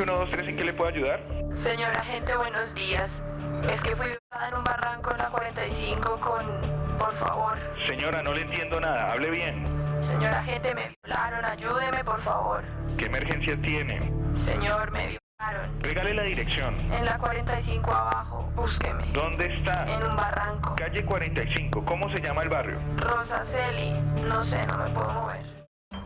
123, ¿en qué le puedo ayudar? Señor agente, buenos días. Es que fui violada en un barranco en la 45 Por favor. Señora, no le entiendo nada, hable bien. Señor agente, me violaron, ayúdeme, por favor. ¿Qué emergencia tiene? Señor, me violaron. Regale la dirección. En la 45 abajo, búsqueme. ¿Dónde está? En un barranco. Calle 45, ¿cómo se llama el barrio? Rosaceli, no sé, no me puedo mover.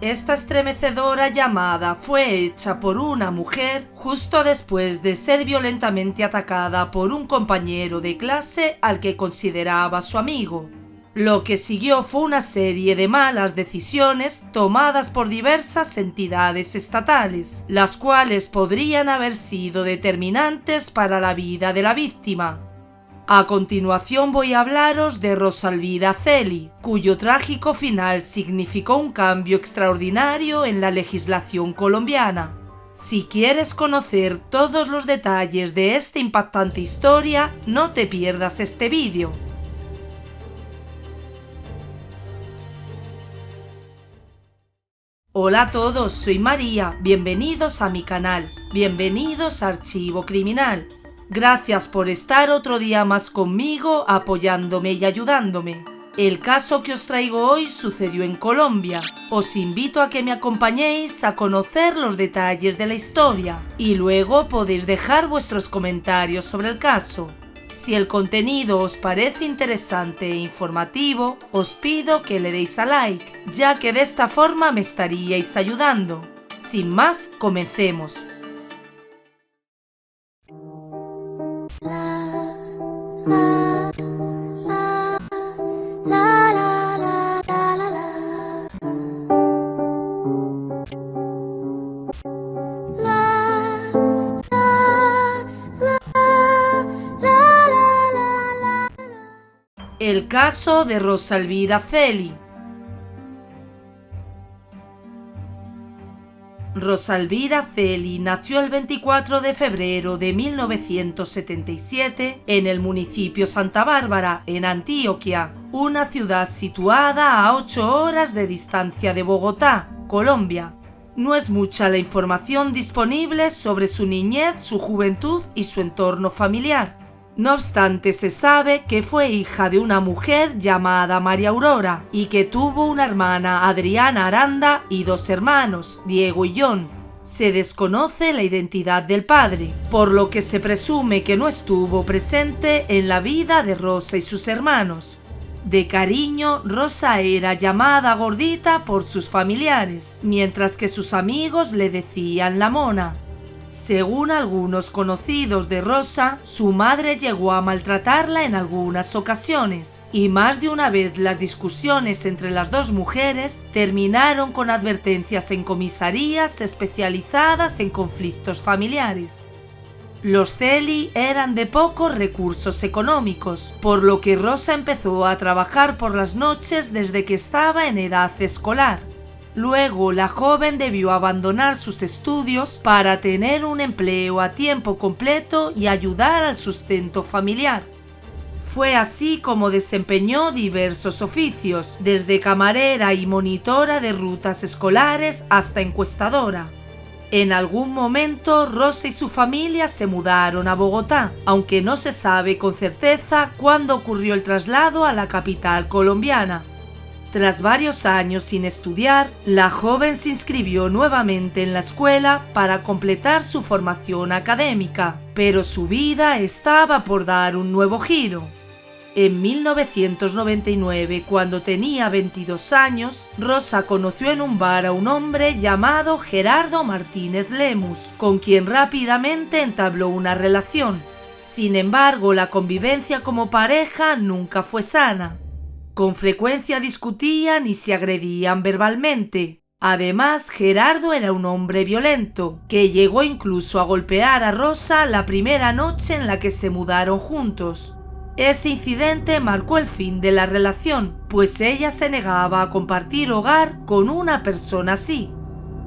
Esta estremecedora llamada fue hecha por una mujer justo después de ser violentamente atacada por un compañero de clase al que consideraba su amigo. Lo que siguió fue una serie de malas decisiones tomadas por diversas entidades estatales, las cuales podrían haber sido determinantes para la vida de la víctima. A continuación voy a hablaros de Rosalvira Celi, cuyo trágico final significó un cambio extraordinario en la legislación colombiana. Si quieres conocer todos los detalles de esta impactante historia, no te pierdas este vídeo. Hola a todos, soy María, bienvenidos a mi canal, bienvenidos a Archivo Criminal. Gracias por estar otro día más conmigo, apoyándome y ayudándome. El caso que os traigo hoy sucedió en Colombia. Os invito a que me acompañéis a conocer los detalles de la historia y luego podéis dejar vuestros comentarios sobre el caso. Si el contenido os parece interesante e informativo, os pido que le deis a like, ya que de esta forma me estaríais ayudando. Sin más, comencemos. El caso de Rosalvira Celi. Rosalvira Celi nació el 24 de febrero de 1977 en el municipio Santa Bárbara, en Antioquia, una ciudad situada a 8 horas de distancia de Bogotá, Colombia. No es mucha la información disponible sobre su niñez, su juventud y su entorno familiar. No obstante, se sabe que fue hija de una mujer llamada María Aurora y que tuvo una hermana, Adriana Aranda, y 2 hermanos, Diego y John. Se desconoce la identidad del padre, por lo que se presume que no estuvo presente en la vida de Rosa y sus hermanos. De cariño, Rosa era llamada Gordita por sus familiares, mientras que sus amigos le decían la Mona. Según algunos conocidos de Rosa, su madre llegó a maltratarla en algunas ocasiones, y más de una vez las discusiones entre las dos mujeres terminaron con advertencias en comisarías especializadas en conflictos familiares. Los Celi eran de pocos recursos económicos, por lo que Rosa empezó a trabajar por las noches desde que estaba en edad escolar. Luego, la joven debió abandonar sus estudios para tener un empleo a tiempo completo y ayudar al sustento familiar. Fue así como desempeñó diversos oficios, desde camarera y monitora de rutas escolares hasta encuestadora. En algún momento, Rosa y su familia se mudaron a Bogotá, aunque no se sabe con certeza cuándo ocurrió el traslado a la capital colombiana. Tras varios años sin estudiar, la joven se inscribió nuevamente en la escuela para completar su formación académica, pero su vida estaba por dar un nuevo giro. En 1999, cuando tenía 22 años, Rosa conoció en un bar a un hombre llamado Gerardo Martínez Lemus, con quien rápidamente entabló una relación. Sin embargo, la convivencia como pareja nunca fue sana. Con frecuencia discutían y se agredían verbalmente. Además, Gerardo era un hombre violento, que llegó incluso a golpear a Rosa la primera noche en la que se mudaron juntos. Ese incidente marcó el fin de la relación, pues ella se negaba a compartir hogar con una persona así.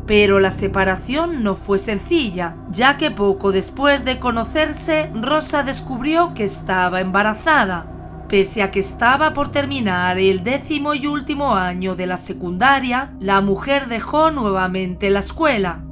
Pero la separación no fue sencilla, ya que poco después de conocerse, Rosa descubrió que estaba embarazada. Pese a que estaba por terminar el 10º y último año de la secundaria, la mujer dejó nuevamente la escuela.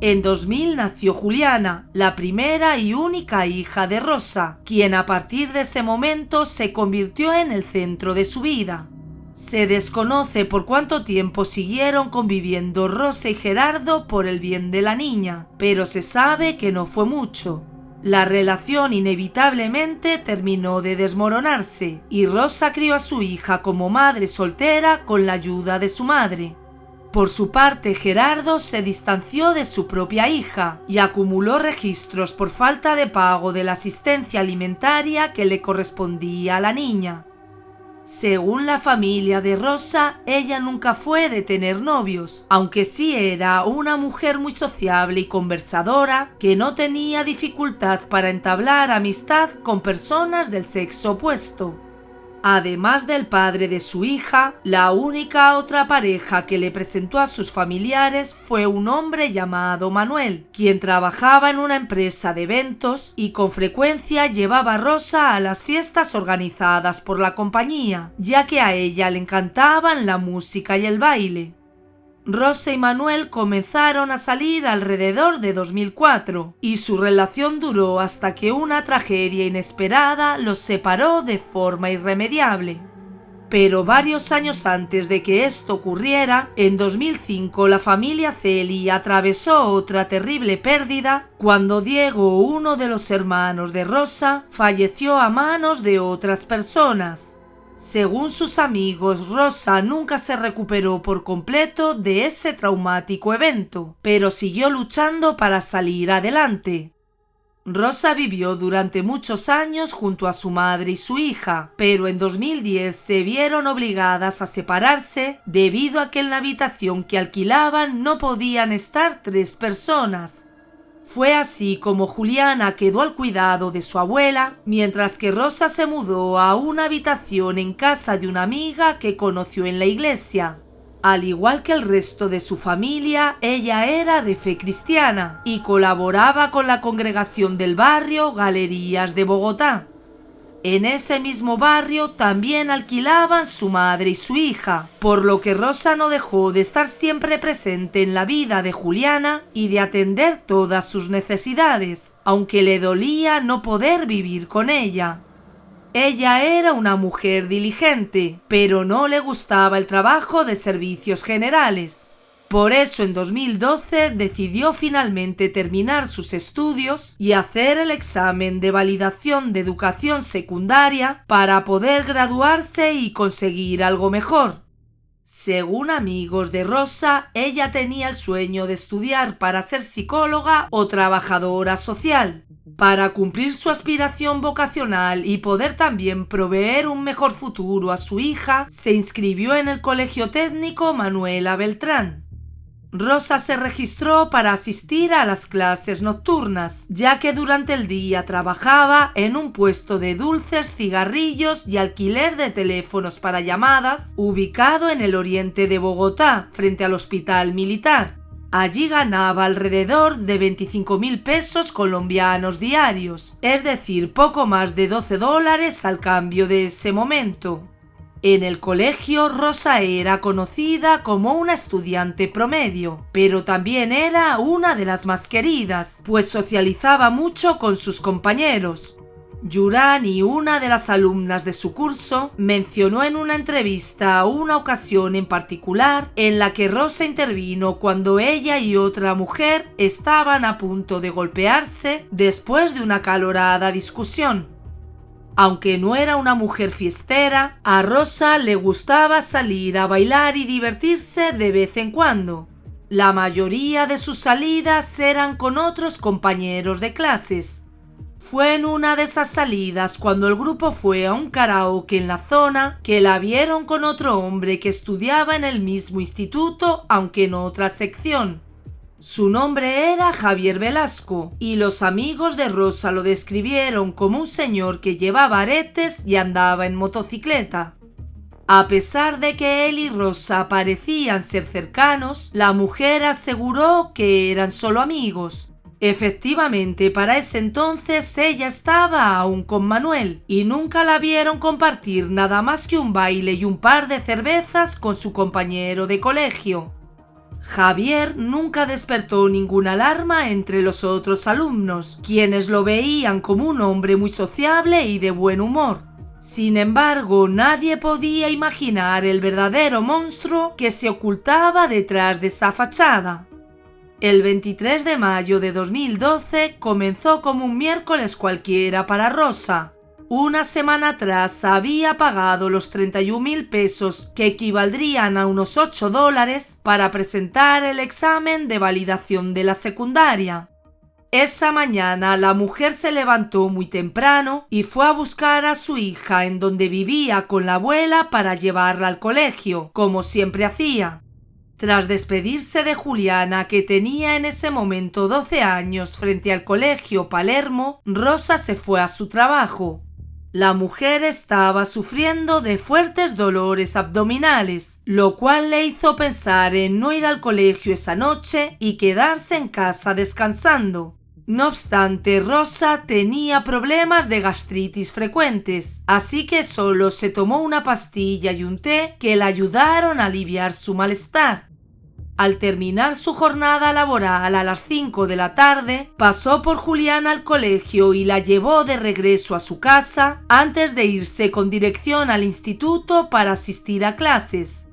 En 2000 nació Juliana, la primera y única hija de Rosa, quien a partir de ese momento se convirtió en el centro de su vida. Se desconoce por cuánto tiempo siguieron conviviendo Rosa y Gerardo por el bien de la niña, pero se sabe que no fue mucho. La relación inevitablemente terminó de desmoronarse y Rosa crió a su hija como madre soltera con la ayuda de su madre. Por su parte, Gerardo se distanció de su propia hija y acumuló registros por falta de pago de la asistencia alimentaria que le correspondía a la niña. Según la familia de Rosa, ella nunca fue de tener novios, aunque sí era una mujer muy sociable y conversadora que no tenía dificultad para entablar amistad con personas del sexo opuesto. Además del padre de su hija, la única otra pareja que le presentó a sus familiares fue un hombre llamado Manuel, quien trabajaba en una empresa de eventos y con frecuencia llevaba a Rosa a las fiestas organizadas por la compañía, ya que a ella le encantaban la música y el baile. Rosa y Manuel comenzaron a salir alrededor de 2004 y su relación duró hasta que una tragedia inesperada los separó de forma irremediable. Pero varios años antes de que esto ocurriera, en 2005 la familia Celi atravesó otra terrible pérdida cuando Diego, uno de los hermanos de Rosa, falleció a manos de otras personas. Según sus amigos, Rosa nunca se recuperó por completo de ese traumático evento, pero siguió luchando para salir adelante. Rosa vivió durante muchos años junto a su madre y su hija, pero en 2010 se vieron obligadas a separarse debido a que en la habitación que alquilaban no podían estar 3 personas. Fue así como Juliana quedó al cuidado de su abuela, mientras que Rosa se mudó a una habitación en casa de una amiga que conoció en la iglesia. Al igual que el resto de su familia, ella era de fe cristiana y colaboraba con la congregación del barrio Galerías de Bogotá. En ese mismo barrio también alquilaban su madre y su hija, por lo que Rosa no dejó de estar siempre presente en la vida de Juliana y de atender todas sus necesidades, aunque le dolía no poder vivir con ella. Ella era una mujer diligente, pero no le gustaba el trabajo de servicios generales. Por eso en 2012 decidió finalmente terminar sus estudios y hacer el examen de validación de educación secundaria para poder graduarse y conseguir algo mejor. Según amigos de Rosa, ella tenía el sueño de estudiar para ser psicóloga o trabajadora social. Para cumplir su aspiración vocacional y poder también proveer un mejor futuro a su hija, se inscribió en el Colegio Técnico Manuela Beltrán. Rosa se registró para asistir a las clases nocturnas, ya que durante el día trabajaba en un puesto de dulces, cigarrillos y alquiler de teléfonos para llamadas, ubicado en el oriente de Bogotá, frente al Hospital Militar. Allí ganaba alrededor de 25.000 pesos colombianos diarios, es decir, poco más de $12 al cambio de ese momento. En el colegio, Rosa era conocida como una estudiante promedio, pero también era una de las más queridas, pues socializaba mucho con sus compañeros. Yurani, una de las alumnas de su curso, mencionó en una entrevista una ocasión en particular en la que Rosa intervino cuando ella y otra mujer estaban a punto de golpearse después de una acalorada discusión. Aunque no era una mujer fiestera, a Rosa le gustaba salir a bailar y divertirse de vez en cuando. La mayoría de sus salidas eran con otros compañeros de clases. Fue en una de esas salidas cuando el grupo fue a un karaoke en la zona que la vieron con otro hombre que estudiaba en el mismo instituto, aunque en otra sección. Su nombre era Javier Velasco y los amigos de Rosa lo describieron como un señor que llevaba aretes y andaba en motocicleta. A pesar de que él y Rosa parecían ser cercanos, la mujer aseguró que eran solo amigos. Efectivamente, para ese entonces ella estaba aún con Manuel y nunca la vieron compartir nada más que un baile y un par de cervezas con su compañero de colegio. Javier nunca despertó ninguna alarma entre los otros alumnos, quienes lo veían como un hombre muy sociable y de buen humor. Sin embargo, nadie podía imaginar el verdadero monstruo que se ocultaba detrás de esa fachada. El 23 de mayo de 2012 comenzó como un miércoles cualquiera para Rosa. Una semana atrás había pagado los 31.000 pesos, que equivaldrían a unos $8, para presentar el examen de validación de la secundaria. Esa mañana la mujer se levantó muy temprano y fue a buscar a su hija en donde vivía con la abuela para llevarla al colegio, como siempre hacía. Tras despedirse de Juliana, que tenía en ese momento 12 años, frente al colegio Palermo, Rosa se fue a su trabajo. La mujer estaba sufriendo de fuertes dolores abdominales, lo cual le hizo pensar en no ir al colegio esa noche y quedarse en casa descansando. No obstante, Rosa tenía problemas de gastritis frecuentes, así que solo se tomó una pastilla y un té que le ayudaron a aliviar su malestar. Al terminar su jornada laboral a las 5 de la tarde, pasó por Juliana al colegio y la llevó de regreso a su casa antes de irse con dirección al instituto para asistir a clases.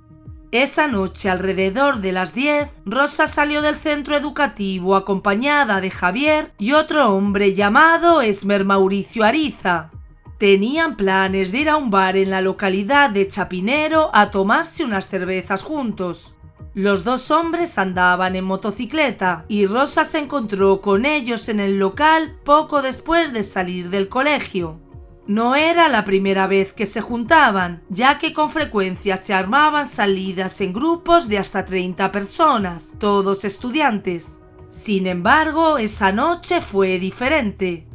Esa noche, alrededor de las 10, Rosa salió del centro educativo acompañada de Javier y otro hombre llamado Esmer Mauricio Ariza. Tenían planes de ir a un bar en la localidad de Chapinero a tomarse unas cervezas juntos. Los dos hombres andaban en motocicleta y Rosa se encontró con ellos en el local poco después de salir del colegio. No era la primera vez que se juntaban, ya que con frecuencia se armaban salidas en grupos de hasta 30 personas, todos estudiantes. Sin embargo, esa noche fue diferente.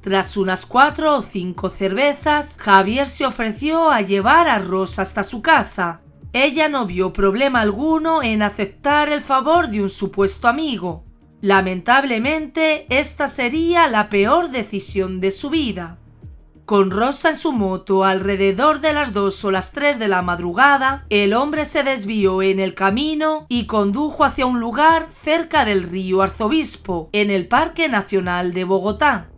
Tras unas 4 o 5 cervezas, Javier se ofreció a llevar a Rosa hasta su casa. Ella no vio problema alguno en aceptar el favor de un supuesto amigo. Lamentablemente, esta sería la peor decisión de su vida. Con Rosa en su moto alrededor de las 2 o las 3 de la madrugada, el hombre se desvió en el camino y condujo hacia un lugar cerca del río Arzobispo, en el Parque Nacional de Bogotá.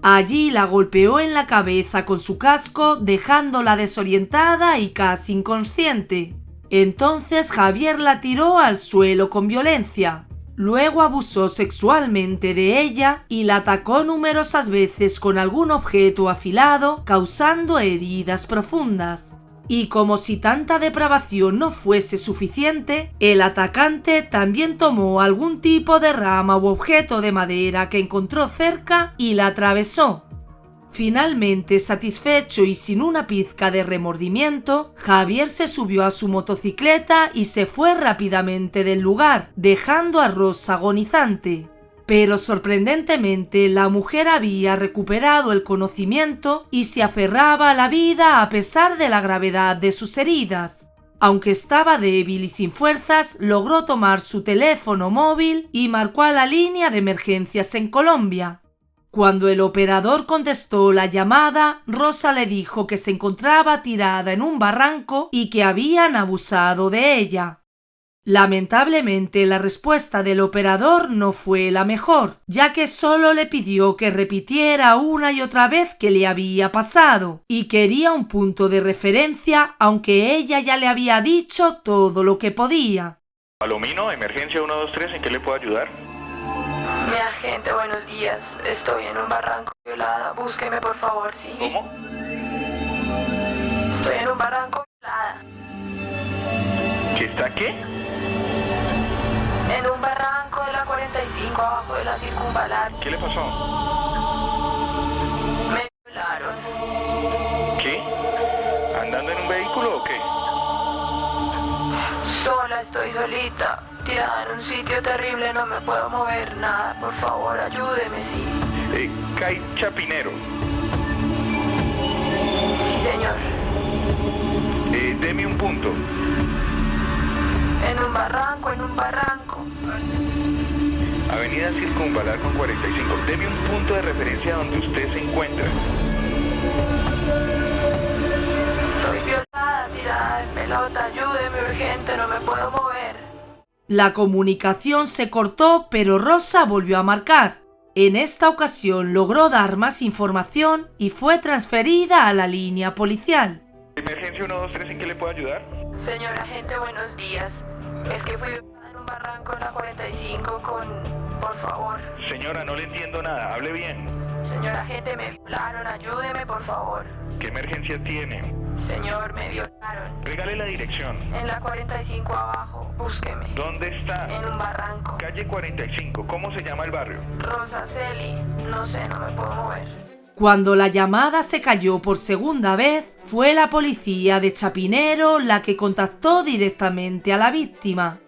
Allí la golpeó en la cabeza con su casco, dejándola desorientada y casi inconsciente. Entonces Javier la tiró al suelo con violencia. Luego abusó sexualmente de ella y la atacó numerosas veces con algún objeto afilado, causando heridas profundas. Y como si tanta depravación no fuese suficiente, el atacante también tomó algún tipo de rama u objeto de madera que encontró cerca y la atravesó. Finalmente, satisfecho y sin una pizca de remordimiento, Javier se subió a su motocicleta y se fue rápidamente del lugar, dejando a Rosa agonizante. Pero sorprendentemente la mujer había recuperado el conocimiento y se aferraba a la vida a pesar de la gravedad de sus heridas. Aunque estaba débil y sin fuerzas, logró tomar su teléfono móvil y marcó a la línea de emergencias en Colombia. Cuando el operador contestó la llamada, Rosa le dijo que se encontraba tirada en un barranco y que habían abusado de ella. Lamentablemente, la respuesta del operador no fue la mejor, ya que solo le pidió que repitiera una y otra vez qué le había pasado, y quería un punto de referencia, aunque ella ya le había dicho todo lo que podía. Palomino, emergencia 123, ¿en qué le puedo ayudar? Mi agente, buenos días. Estoy en un barranco violada. Búsqueme, por favor, ¿sí? ¿Cómo? Estoy en un barranco violada. ¿Qué está qué? En un barranco de la 45 abajo de la circunvalar. ¿Qué le pasó? Me violaron. ¿Qué? ¿Andando en un vehículo o qué? Sola, estoy solita. Tirada en un sitio terrible, no me puedo mover nada. Por favor, ayúdeme, sí. Cai Chapinero. Sí, señor. Deme un punto. En un barranco, en un barranco. Avenida Circunvalar con 45. Deme un punto de referencia donde usted se encuentra. Estoy violada, tirada en pelota. Ayúdeme urgente, no me puedo mover. La comunicación se cortó, pero Rosa volvió a marcar. En esta ocasión logró dar más información y fue transferida a la línea policial. Emergencia 123, ¿en qué le puedo ayudar? Señor agente, buenos días. Es que fui violada en un barranco en la 45 con... Por favor. Señora, no le entiendo nada, hable bien. Señor agente, me violaron, ayúdeme, por favor. ¿Qué emergencia tiene? Señor, me violaron. Regale la dirección. En la 45 abajo, búsqueme. ¿Dónde está? En un barranco. Calle 45, ¿cómo se llama el barrio? Rosa Celi, no sé, no me puedo mover. Cuando la llamada se cayó por segunda vez, fue la policía de Chapinero la que contactó directamente a la víctima.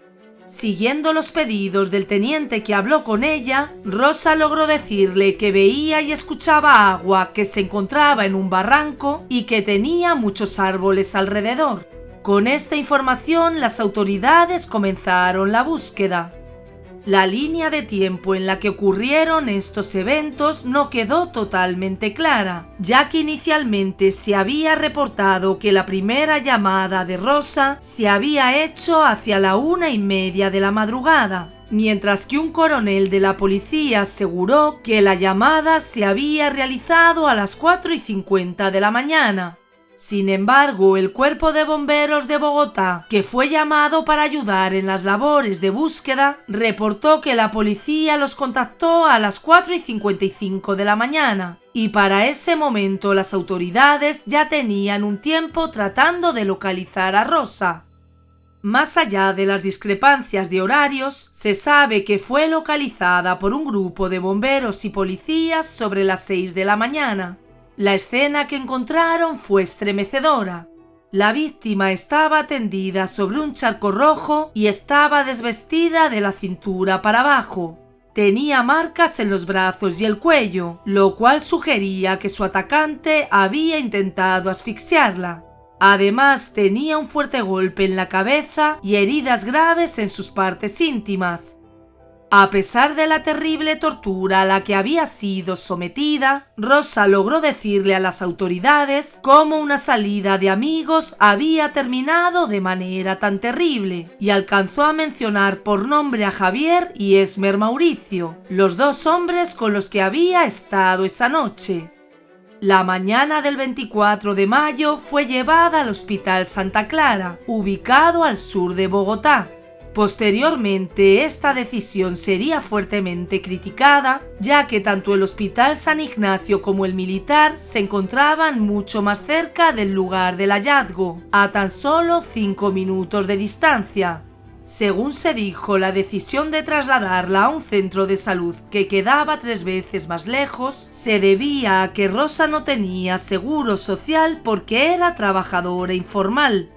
Siguiendo los pedidos del teniente que habló con ella, Rosa logró decirle que veía y escuchaba agua que se encontraba en un barranco y que tenía muchos árboles alrededor. Con esta información, las autoridades comenzaron la búsqueda. La línea de tiempo en la que ocurrieron estos eventos no quedó totalmente clara, ya que inicialmente se había reportado que la primera llamada de Rosa se había hecho hacia la 1:30 de la madrugada, mientras que un coronel de la policía aseguró que la llamada se había realizado a las 4:50 de la mañana. Sin embargo, el Cuerpo de Bomberos de Bogotá, que fue llamado para ayudar en las labores de búsqueda, reportó que la policía los contactó a las 4:55 de la mañana, y para ese momento las autoridades ya tenían un tiempo tratando de localizar a Rosa. Más allá de las discrepancias de horarios, se sabe que fue localizada por un grupo de bomberos y policías sobre las 6 de la mañana. La escena que encontraron fue estremecedora. La víctima estaba tendida sobre un charco rojo y estaba desvestida de la cintura para abajo. Tenía marcas en los brazos y el cuello, lo cual sugería que su atacante había intentado asfixiarla. Además, tenía un fuerte golpe en la cabeza y heridas graves en sus partes íntimas. A pesar de la terrible tortura a la que había sido sometida, Rosa logró decirle a las autoridades cómo una salida de amigos había terminado de manera tan terrible, y alcanzó a mencionar por nombre a Javier y Esmer Mauricio, los dos hombres con los que había estado esa noche. La mañana del 24 de mayo fue llevada al Hospital Santa Clara, ubicado al sur de Bogotá. Posteriormente, esta decisión sería fuertemente criticada, ya que tanto el Hospital San Ignacio como el militar se encontraban mucho más cerca del lugar del hallazgo, a tan solo 5 minutos de distancia. Según se dijo, la decisión de trasladarla a un centro de salud que quedaba 3 veces más lejos se debía a que Rosa no tenía seguro social porque era trabajadora informal.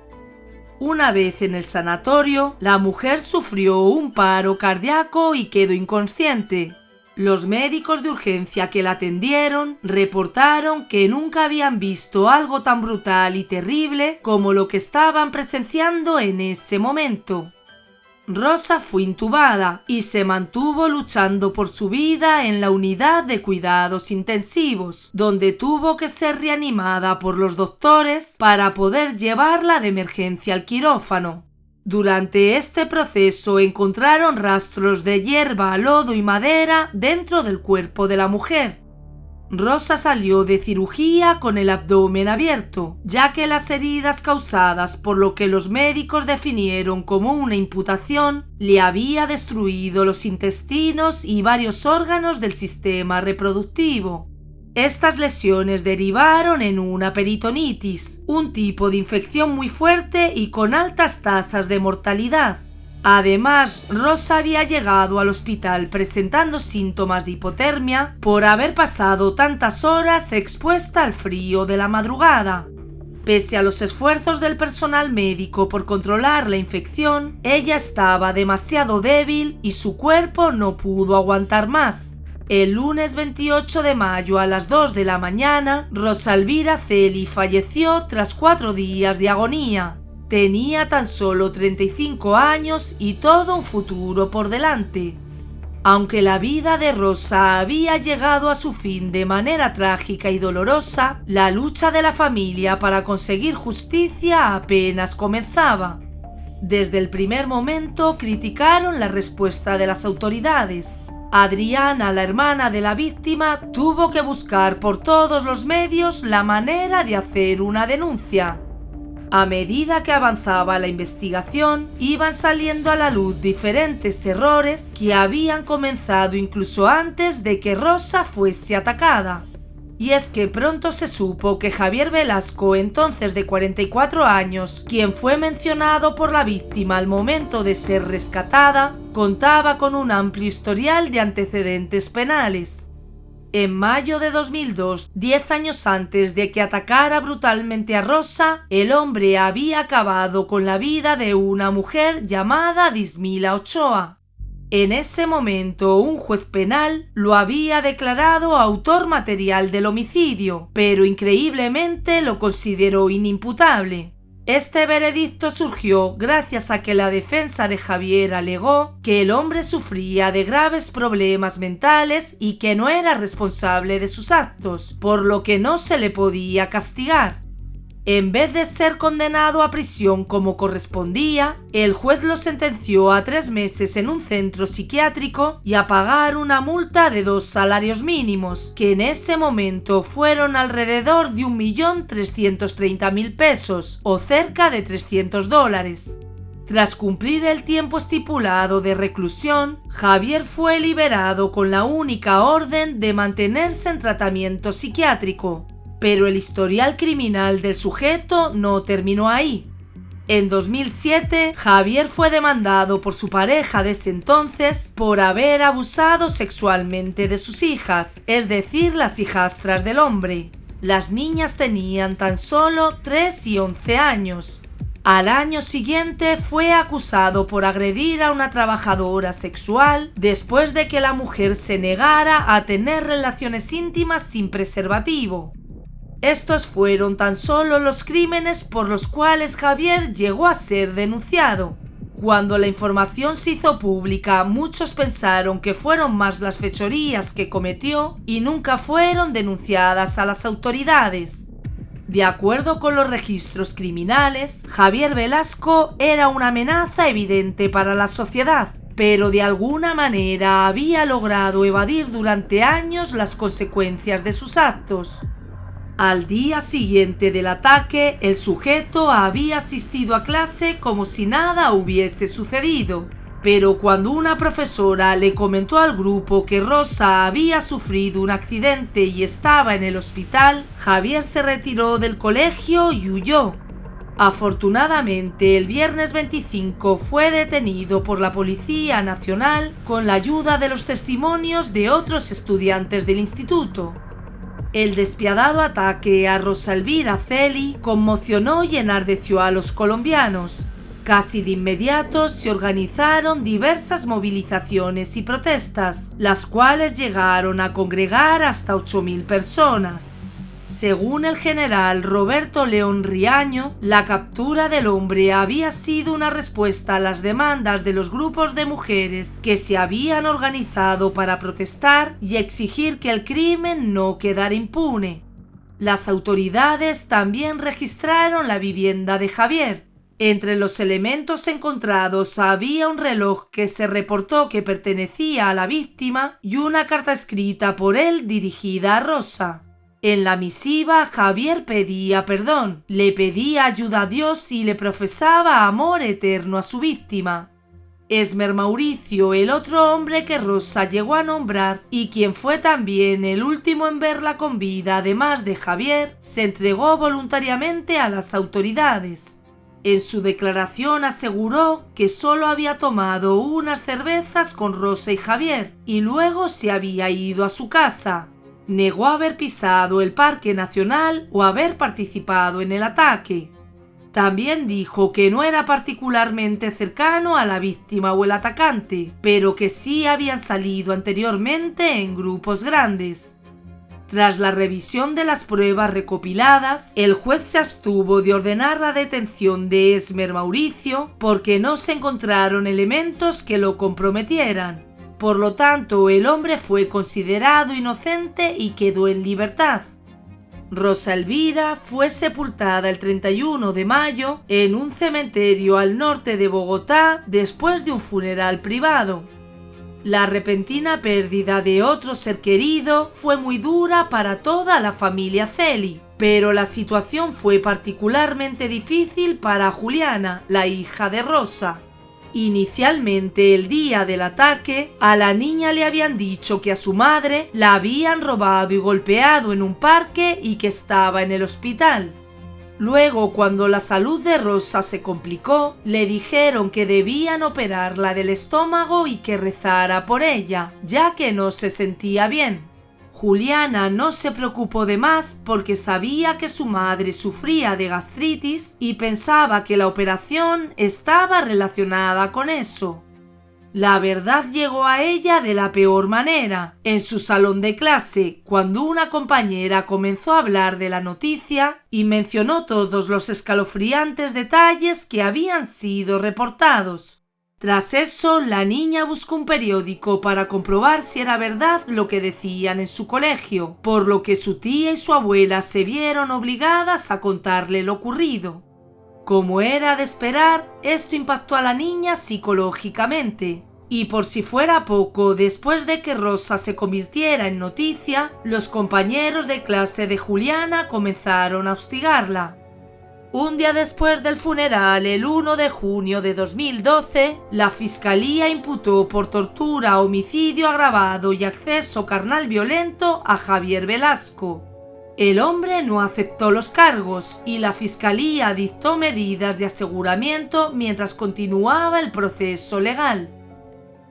Una vez en el sanatorio, la mujer sufrió un paro cardíaco y quedó inconsciente. Los médicos de urgencia que la atendieron reportaron que nunca habían visto algo tan brutal y terrible como lo que estaban presenciando en ese momento. Rosa fue intubada y se mantuvo luchando por su vida en la unidad de cuidados intensivos, donde tuvo que ser reanimada por los doctores para poder llevarla de emergencia al quirófano. Durante este proceso encontraron rastros de hierba, lodo y madera dentro del cuerpo de la mujer. Rosa salió de cirugía con el abdomen abierto, ya que las heridas causadas por lo que los médicos definieron como una imputación le había destruido los intestinos y varios órganos del sistema reproductivo. Estas lesiones derivaron en una peritonitis, un tipo de infección muy fuerte y con altas tasas de mortalidad. Además, Rosa había llegado al hospital presentando síntomas de hipotermia por haber pasado tantas horas expuesta al frío de la madrugada. Pese a los esfuerzos del personal médico por controlar la infección, ella estaba demasiado débil y su cuerpo no pudo aguantar más. El lunes 28 de mayo a las 2 de la mañana, Rosa Elvira Celi falleció tras 4 días de agonía. Tenía tan solo 35 años y todo un futuro por delante. Aunque la vida de Rosa había llegado a su fin de manera trágica y dolorosa, la lucha de la familia para conseguir justicia apenas comenzaba. Desde el primer momento criticaron la respuesta de las autoridades. Adriana, la hermana de la víctima, tuvo que buscar por todos los medios la manera de hacer una denuncia. A medida que avanzaba la investigación, iban saliendo a la luz diferentes errores que habían comenzado incluso antes de que Rosa fuese atacada. Y es que pronto se supo que Javier Velasco, entonces de 44 años, quien fue mencionado por la víctima al momento de ser rescatada, contaba con un amplio historial de antecedentes penales. En mayo de 2002, 10 años antes de que atacara brutalmente a Rosa, el hombre había acabado con la vida de una mujer llamada Dismila Ochoa. En ese momento, un juez penal lo había declarado autor material del homicidio, pero increíblemente lo consideró inimputable. Este veredicto surgió gracias a que la defensa de Javier alegó que el hombre sufría de graves problemas mentales y que no era responsable de sus actos, por lo que no se le podía castigar. En vez de ser condenado a prisión como correspondía, el juez lo sentenció a 3 meses en un centro psiquiátrico y a pagar una multa de 2 salarios mínimos, que en ese momento fueron alrededor de 1.330.000 pesos, o cerca de $300. Tras cumplir el tiempo estipulado de reclusión, Javier fue liberado con la única orden de mantenerse en tratamiento psiquiátrico. Pero el historial criminal del sujeto no terminó ahí. En 2007, Javier fue demandado por su pareja de ese entonces por haber abusado sexualmente de sus hijas, es decir, las hijastras del hombre. Las niñas tenían tan solo 3 y 11 años. Al año siguiente fue acusado por agredir a una trabajadora sexual después de que la mujer se negara a tener relaciones íntimas sin preservativo. Estos fueron tan solo los crímenes por los cuales Javier llegó a ser denunciado. Cuando la información se hizo pública, muchos pensaron que fueron más las fechorías que cometió y nunca fueron denunciadas a las autoridades. De acuerdo con los registros criminales, Javier Velasco era una amenaza evidente para la sociedad, pero de alguna manera había logrado evadir durante años las consecuencias de sus actos. Al día siguiente del ataque, el sujeto había asistido a clase como si nada hubiese sucedido. Pero cuando una profesora le comentó al grupo que Rosa había sufrido un accidente y estaba en el hospital, Javier se retiró del colegio y huyó. Afortunadamente, el viernes 25 fue detenido por la Policía Nacional con la ayuda de los testimonios de otros estudiantes del instituto. El despiadado ataque a Rosa Elvira Celi conmocionó y enardeció a los colombianos. Casi de inmediato se organizaron diversas movilizaciones y protestas, las cuales llegaron a congregar hasta 8.000 personas. Según el general Roberto León Riaño, la captura del hombre había sido una respuesta a las demandas de los grupos de mujeres que se habían organizado para protestar y exigir que el crimen no quedara impune. Las autoridades también registraron la vivienda de Javier. Entre los elementos encontrados había un reloj que se reportó que pertenecía a la víctima y una carta escrita por él dirigida a Rosa. En la misiva, Javier pedía perdón, le pedía ayuda a Dios y le profesaba amor eterno a su víctima. Esmer Mauricio, el otro hombre que Rosa llegó a nombrar y quien fue también el último en verla con vida, además de Javier, se entregó voluntariamente a las autoridades. En su declaración aseguró que solo había tomado unas cervezas con Rosa y Javier y luego se había ido a su casa. Negó haber pisado el Parque Nacional o haber participado en el ataque. También dijo que no era particularmente cercano a la víctima o el atacante, pero que sí habían salido anteriormente en grupos grandes. Tras la revisión de las pruebas recopiladas, el juez se abstuvo de ordenar la detención de Esmer Mauricio porque no se encontraron elementos que lo comprometieran. Por lo tanto, el hombre fue considerado inocente y quedó en libertad. Rosa Elvira fue sepultada el 31 de mayo en un cementerio al norte de Bogotá después de un funeral privado. La repentina pérdida de otro ser querido fue muy dura para toda la familia Celi, pero la situación fue particularmente difícil para Juliana, la hija de Rosa. Inicialmente, el día del ataque, a la niña le habían dicho que a su madre la habían robado y golpeado en un parque y que estaba en el hospital. Luego, cuando la salud de Rosa se complicó, le dijeron que debían operarla del estómago y que rezara por ella, ya que no se sentía bien. Juliana no se preocupó de más porque sabía que su madre sufría de gastritis y pensaba que la operación estaba relacionada con eso. La verdad llegó a ella de la peor manera. En su salón de clase, cuando una compañera comenzó a hablar de la noticia y mencionó todos los escalofriantes detalles que habían sido reportados. Tras eso, la niña buscó un periódico para comprobar si era verdad lo que decían en su colegio, por lo que su tía y su abuela se vieron obligadas a contarle lo ocurrido. Como era de esperar, esto impactó a la niña psicológicamente. Y por si fuera poco, después de que Rosa se convirtiera en noticia, los compañeros de clase de Juliana comenzaron a hostigarla. Un día después del funeral, el 1 de junio de 2012, la Fiscalía imputó por tortura, homicidio agravado y acceso carnal violento a Javier Velasco. El hombre no aceptó los cargos y la Fiscalía dictó medidas de aseguramiento mientras continuaba el proceso legal.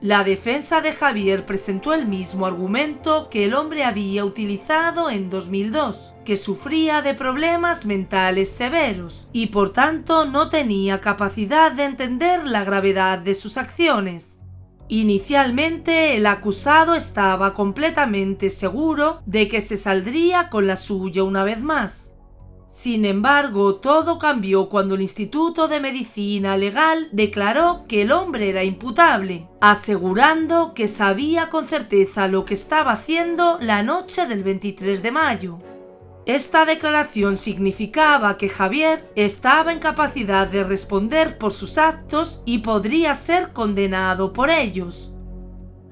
La defensa de Javier presentó el mismo argumento que el hombre había utilizado en 2002, que sufría de problemas mentales severos y por tanto no tenía capacidad de entender la gravedad de sus acciones. Inicialmente, el acusado estaba completamente seguro de que se saldría con la suya una vez más. Sin embargo, todo cambió cuando el Instituto de Medicina Legal declaró que el hombre era imputable, asegurando que sabía con certeza lo que estaba haciendo la noche del 23 de mayo. Esta declaración significaba que Javier estaba en capacidad de responder por sus actos y podría ser condenado por ellos.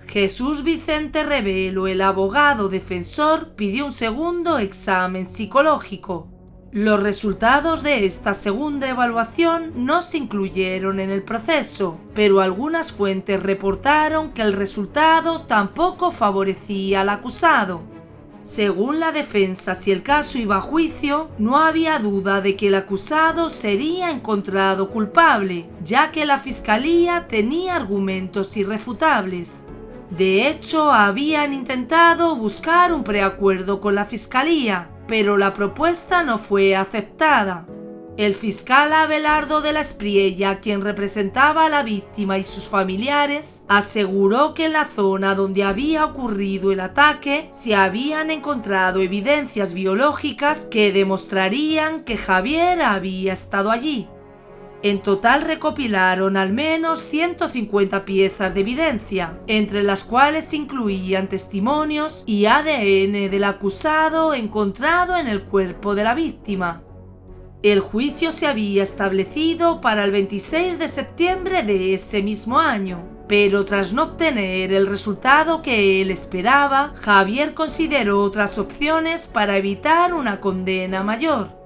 Jesús Vicente Rebelo, el abogado defensor, pidió un segundo examen psicológico. Los resultados de esta segunda evaluación no se incluyeron en el proceso, pero algunas fuentes reportaron que el resultado tampoco favorecía al acusado. Según la defensa, si el caso iba a juicio, no había duda de que el acusado sería encontrado culpable, ya que la Fiscalía tenía argumentos irrefutables. De hecho, habían intentado buscar un preacuerdo con la Fiscalía, pero la propuesta no fue aceptada. El fiscal Abelardo de la Espriella, quien representaba a la víctima y sus familiares, aseguró que en la zona donde había ocurrido el ataque se habían encontrado evidencias biológicas que demostrarían que Javier había estado allí. En total recopilaron al menos 150 piezas de evidencia, entre las cuales se incluían testimonios y ADN del acusado encontrado en el cuerpo de la víctima. El juicio se había establecido para el 26 de septiembre de ese mismo año, pero tras no obtener el resultado que él esperaba, Javier consideró otras opciones para evitar una condena mayor.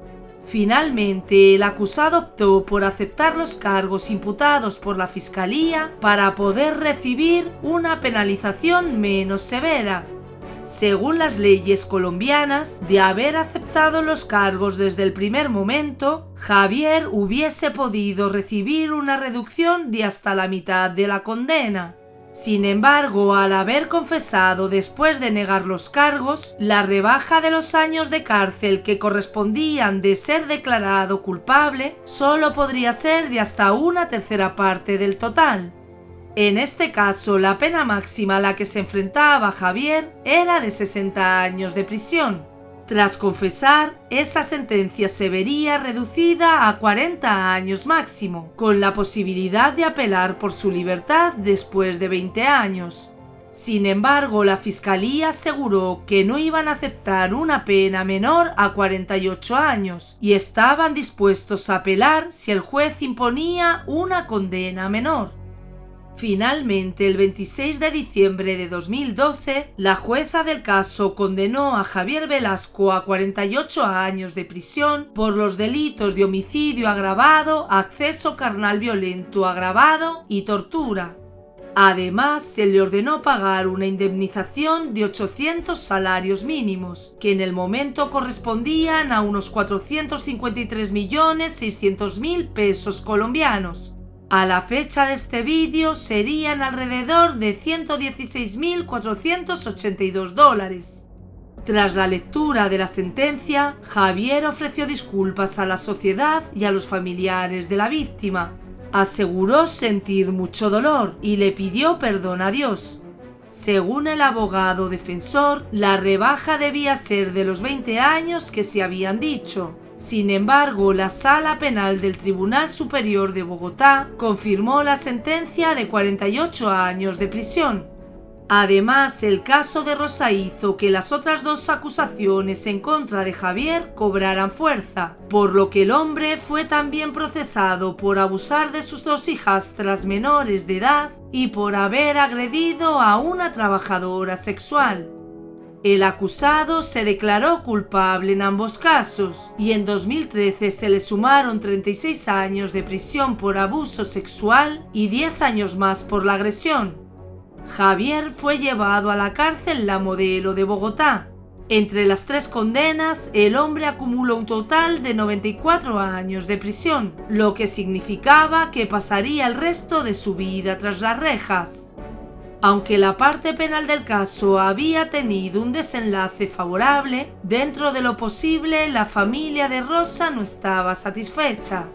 Finalmente, el acusado optó por aceptar los cargos imputados por la Fiscalía para poder recibir una penalización menos severa. Según las leyes colombianas, de haber aceptado los cargos desde el primer momento, Javier hubiese podido recibir una reducción de hasta la mitad de la condena. Sin embargo, al haber confesado después de negar los cargos, la rebaja de los años de cárcel que correspondían de ser declarado culpable solo podría ser de hasta una tercera parte del total. En este caso, la pena máxima a la que se enfrentaba Javier era de 60 años de prisión. Tras confesar, esa sentencia se vería reducida a 40 años máximo, con la posibilidad de apelar por su libertad después de 20 años. Sin embargo, la fiscalía aseguró que no iban a aceptar una pena menor a 48 años y estaban dispuestos a apelar si el juez imponía una condena menor. Finalmente, el 26 de diciembre de 2012, la jueza del caso condenó a Javier Velasco a 48 años de prisión por los delitos de homicidio agravado, acceso carnal violento agravado y tortura. Además, se le ordenó pagar una indemnización de 800 salarios mínimos, que en el momento correspondían a unos 453.600.000 pesos colombianos. A la fecha de este vídeo serían alrededor de 116.482 dólares. Tras la lectura de la sentencia, Javier ofreció disculpas a la sociedad y a los familiares de la víctima. Aseguró sentir mucho dolor y le pidió perdón a Dios. Según el abogado defensor, la rebaja debía ser de los 20 años que se habían dicho. Sin embargo, la Sala Penal del Tribunal Superior de Bogotá confirmó la sentencia de 48 años de prisión. Además, el caso de Rosa hizo que las otras dos acusaciones en contra de Javier cobraran fuerza, por lo que el hombre fue también procesado por abusar de sus dos hijastras menores de edad y por haber agredido a una trabajadora sexual. El acusado se declaró culpable en ambos casos y en 2013 se le sumaron 36 años de prisión por abuso sexual y 10 años más por la agresión. Javier fue llevado a la cárcel La Modelo de Bogotá. Entre las tres condenas, el hombre acumuló un total de 94 años de prisión, lo que significaba que pasaría el resto de su vida tras las rejas. Aunque la parte penal del caso había tenido un desenlace favorable, dentro de lo posible la familia de Rosa no estaba satisfecha.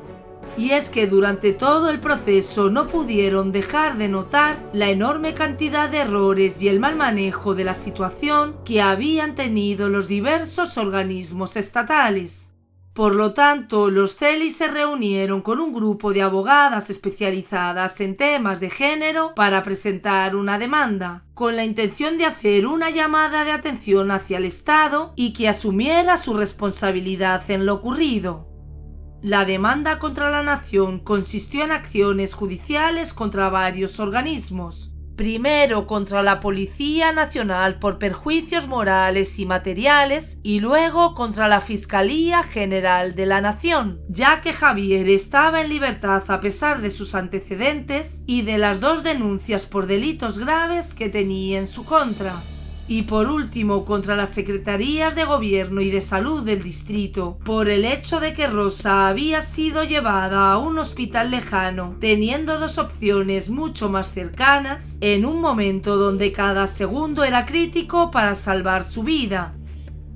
Y es que durante todo el proceso no pudieron dejar de notar la enorme cantidad de errores y el mal manejo de la situación que habían tenido los diversos organismos estatales. Por lo tanto, los Celi se reunieron con un grupo de abogadas especializadas en temas de género para presentar una demanda, con la intención de hacer una llamada de atención hacia el Estado y que asumiera su responsabilidad en lo ocurrido. La demanda contra la nación consistió en acciones judiciales contra varios organismos. Primero contra la Policía Nacional por perjuicios morales y materiales y luego contra la Fiscalía General de la Nación, ya que Javier estaba en libertad a pesar de sus antecedentes y de las dos denuncias por delitos graves que tenía en su contra. Y por último, contra las secretarías de gobierno y de salud del distrito, por el hecho de que Rosa había sido llevada a un hospital lejano, teniendo dos opciones mucho más cercanas, en un momento donde cada segundo era crítico para salvar su vida.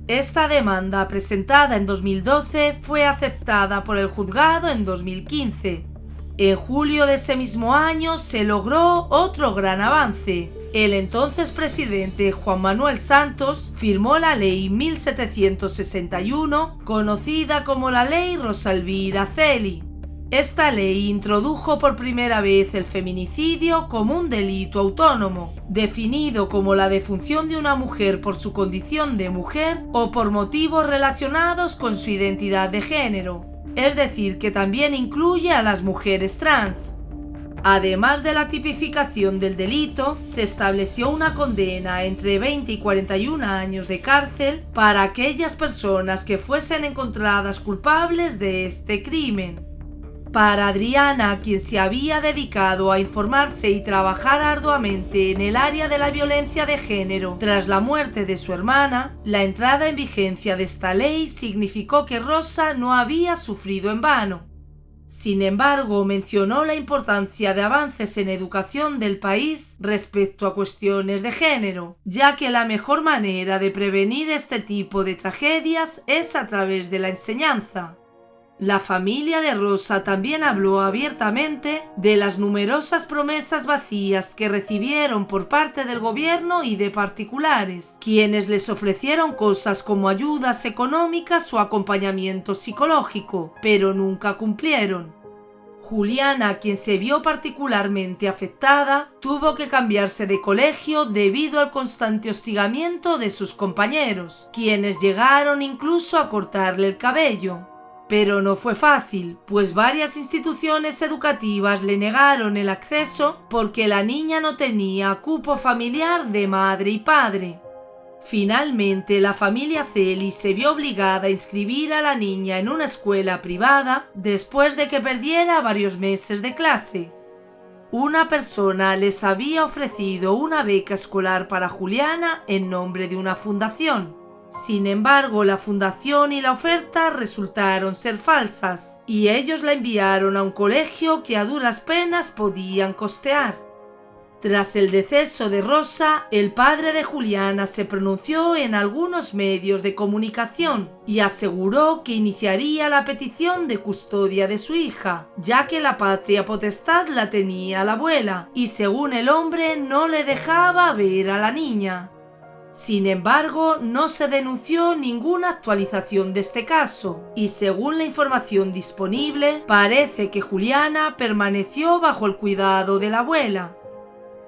Esta demanda, presentada en 2012, fue aceptada por el juzgado en 2015. En julio de ese mismo año se logró otro gran avance. El entonces presidente Juan Manuel Santos firmó la Ley 1761, conocida como la Ley Rosa Elvira Celi. Esta ley introdujo por primera vez el feminicidio como un delito autónomo, definido como la defunción de una mujer por su condición de mujer o por motivos relacionados con su identidad de género, es decir, que también incluye a las mujeres trans. Además de la tipificación del delito, se estableció una condena entre 20 y 41 años de cárcel para aquellas personas que fuesen encontradas culpables de este crimen. Para Adriana, quien se había dedicado a informarse y trabajar arduamente en el área de la violencia de género tras la muerte de su hermana, la entrada en vigencia de esta ley significó que Rosa no había sufrido en vano. Sin embargo, mencionó la importancia de avances en educación del país respecto a cuestiones de género, ya que la mejor manera de prevenir este tipo de tragedias es a través de la enseñanza. La familia de Rosa también habló abiertamente de las numerosas promesas vacías que recibieron por parte del gobierno y de particulares, quienes les ofrecieron cosas como ayudas económicas o acompañamiento psicológico, pero nunca cumplieron. Juliana, quien se vio particularmente afectada, tuvo que cambiarse de colegio debido al constante hostigamiento de sus compañeros, quienes llegaron incluso a cortarle el cabello. Pero no fue fácil, pues varias instituciones educativas le negaron el acceso porque la niña no tenía cupo familiar de madre y padre. Finalmente, la familia Celi se vio obligada a inscribir a la niña en una escuela privada después de que perdiera varios meses de clase. Una persona les había ofrecido una beca escolar para Juliana en nombre de una fundación. Sin embargo, la fundación y la oferta resultaron ser falsas, y ellos la enviaron a un colegio que a duras penas podían costear. Tras el deceso de Rosa, el padre de Juliana se pronunció en algunos medios de comunicación y aseguró que iniciaría la petición de custodia de su hija, ya que la patria potestad la tenía la abuela y según el hombre no le dejaba ver a la niña. Sin embargo, no se denunció ninguna actualización de este caso y según la información disponible, parece que Juliana permaneció bajo el cuidado de la abuela.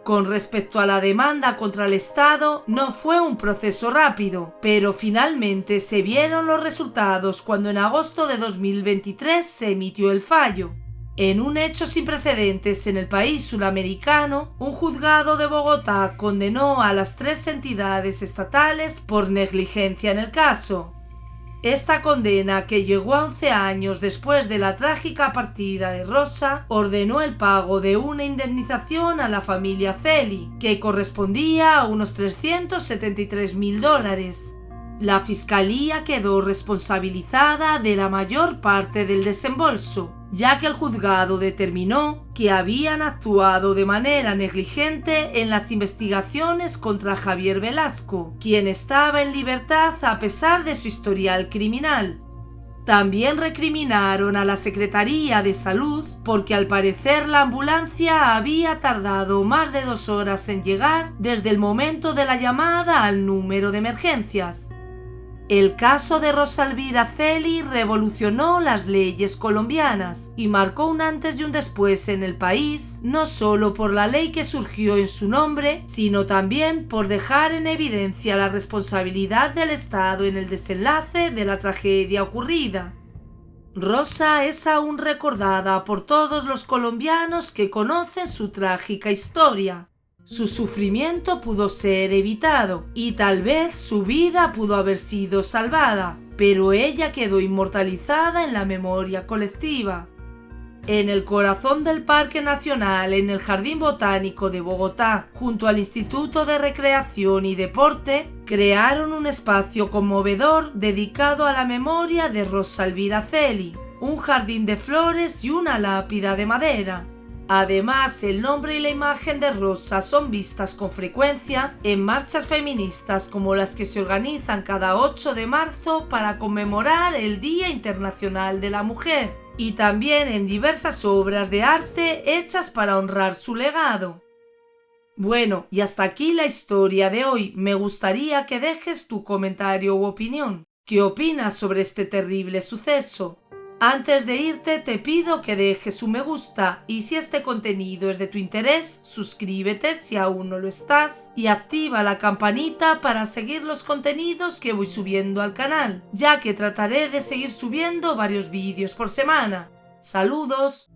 Con respecto a la demanda contra el Estado, no fue un proceso rápido, pero finalmente se vieron los resultados cuando en agosto de 2023 se emitió el fallo. En un hecho sin precedentes en el país suramericano, un juzgado de Bogotá condenó a las 3 entidades estatales por negligencia en el caso. Esta condena, que llegó a 11 años después de la trágica partida de Rosa, ordenó el pago de una indemnización a la familia Celi, que correspondía a unos $373.000. La fiscalía quedó responsabilizada de la mayor parte del desembolso, ya que el juzgado determinó que habían actuado de manera negligente en las investigaciones contra Javier Velasco, quien estaba en libertad a pesar de su historial criminal. También recriminaron a la Secretaría de Salud porque al parecer la ambulancia había tardado más de 2 horas en llegar desde el momento de la llamada al número de emergencias. El caso de Rosa Elvira Celi revolucionó las leyes colombianas y marcó un antes y un después en el país, no solo por la ley que surgió en su nombre, sino también por dejar en evidencia la responsabilidad del Estado en el desenlace de la tragedia ocurrida. Rosa es aún recordada por todos los colombianos que conocen su trágica historia. Su sufrimiento pudo ser evitado y tal vez su vida pudo haber sido salvada, pero ella quedó inmortalizada en la memoria colectiva. En el corazón del Parque Nacional, en el Jardín Botánico de Bogotá, junto al Instituto de Recreación y Deporte, crearon un espacio conmovedor dedicado a la memoria de Rosa Elvira Celi, un jardín de flores y una lápida de madera. Además, el nombre y la imagen de Rosa son vistas con frecuencia en marchas feministas como las que se organizan cada 8 de marzo para conmemorar el Día Internacional de la Mujer, y también en diversas obras de arte hechas para honrar su legado. Bueno, y hasta aquí la historia de hoy. Me gustaría que dejes tu comentario u opinión. ¿Qué opinas sobre este terrible suceso? Antes de irte te pido que dejes un me gusta y si este contenido es de tu interés, suscríbete si aún no lo estás y activa la campanita para seguir los contenidos que voy subiendo al canal, ya que trataré de seguir subiendo varios vídeos por semana. ¡Saludos!